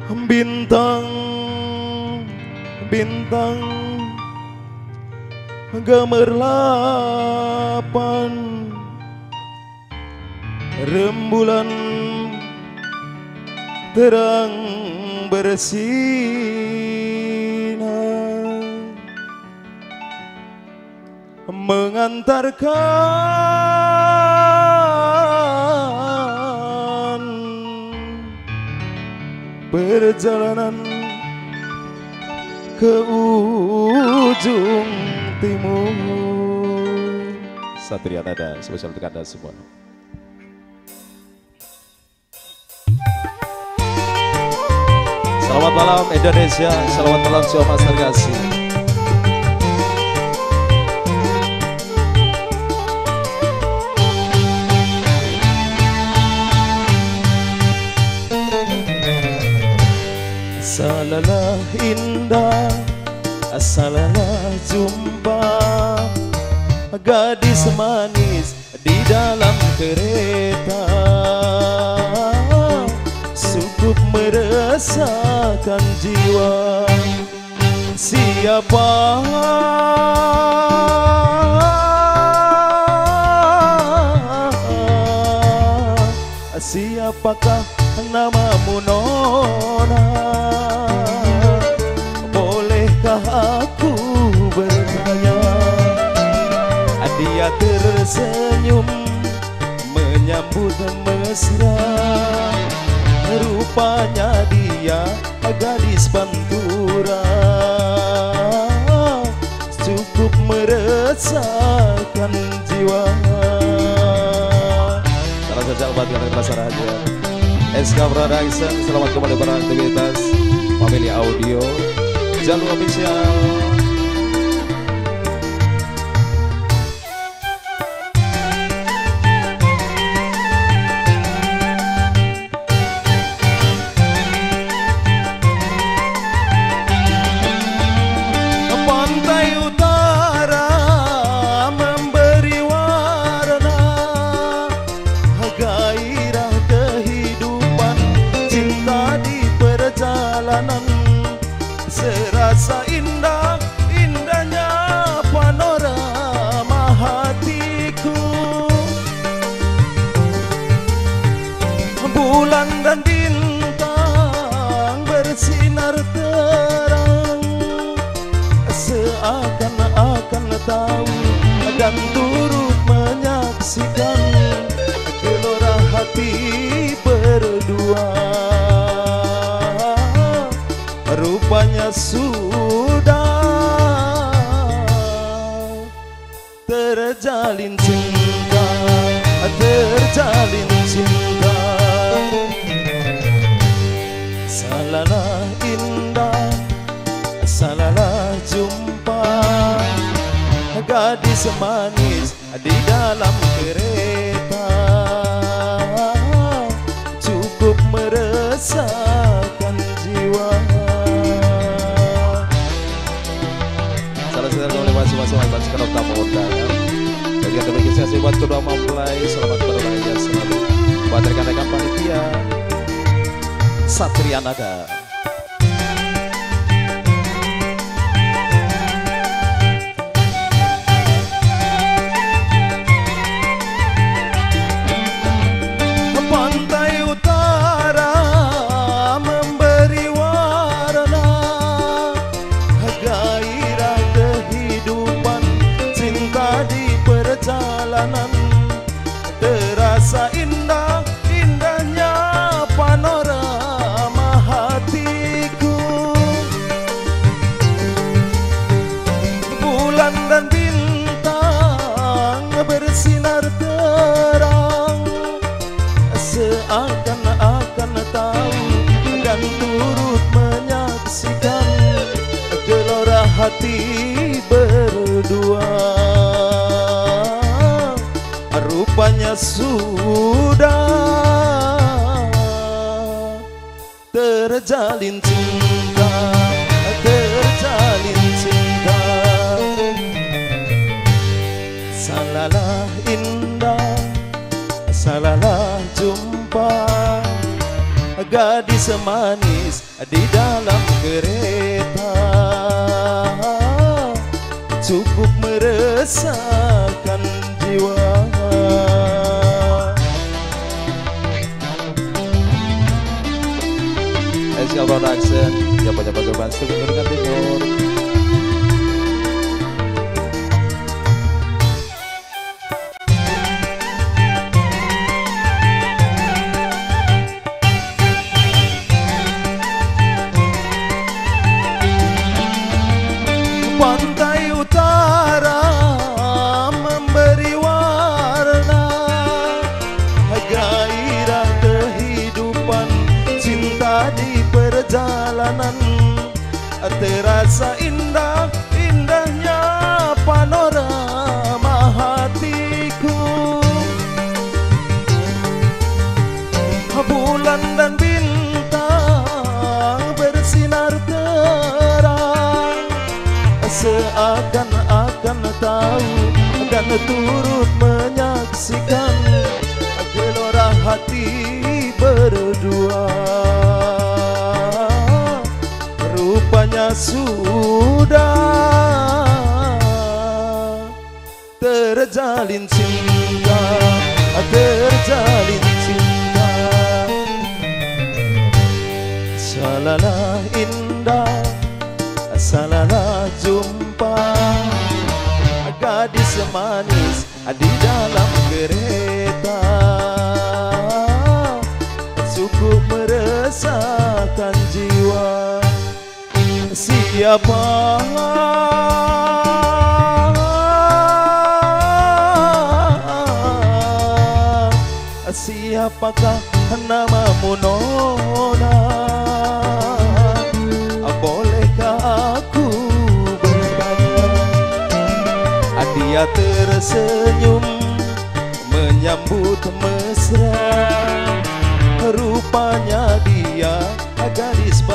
Bintang, bintang gemerlapan, rembulan terang bersinar, mengantarkan perjalanan ke ujung timur. Satria Nada spesial untuk Anda semua. Selamat malam Indonesia, selamat malam Jawa Mas terkasih. Salalah indah, salalah jumpa, gadis manis di dalam kereta, cukup meresahkan jiwa. Siapa siapakah namamu Nona? Bolehkah aku bertanya? Dia tersenyum menyambut mesra. Rupanya dia gadis pantura, cukup meresahkan jiwa. Salah saja obat yang rasa raja. SK Production, selamat kembali beraktivitas. Family Audio, Jalur Official. Pantai utara memberi warna, gairah kehidupan, cinta di perjalanan. Serasa indah, indahnya panorama hatiku. Bulan dan bintang bersinar terang, seakan-akan tahu dan turut menyaksikan gelora hati berdua. Rupanya sudah terjalin cinta, terjalin cinta. Salalah indah, salalah jumpa, gadis manis di dalam kereta, cukup meresahkan jiwa. Salah satu oleh masing-masing atas kerap tamu undangan. Bagi anda bagi saya buat kedua mempelai, selamat berlaya selalu. Buat rekan-rekan panitia, Satria Nada. Pantai utara memberi warna, gairah kehidupan, cinta di perjalanan. Terasa indah, indahnya panorama hatiku. Bulan dan bintang bersinar terang, seakan-akan tahu dan turut menyaksikan gelora hati berdua. Rupanya sudah terjalin cinta, terjalin cinta. Salalah indah, salalah jumpa, gadis manis di dalam kereta, cukup meresahkan jiwa. SK Production, siapa-siapa Geban Timur kan Timur. Pantai utara memberi warna, gairah kehidupan, cinta di perjalanan, terasa indah, indahnya panorama hatiku. Bulan dan bintang bersinar terang, seakan-akan tahu dan turut menyaksikan gelora hati berdua. Rupanya sudah terjalin cinta, terjalin cinta. Salalah indah, salalah jumpa, gadis manis di dalam kereta, cukup meresahkan jiwa. Siapakah namamu Nona? Bolehkah aku bertanya? Dia tersenyum menyambut mesra, rupanya dia gadis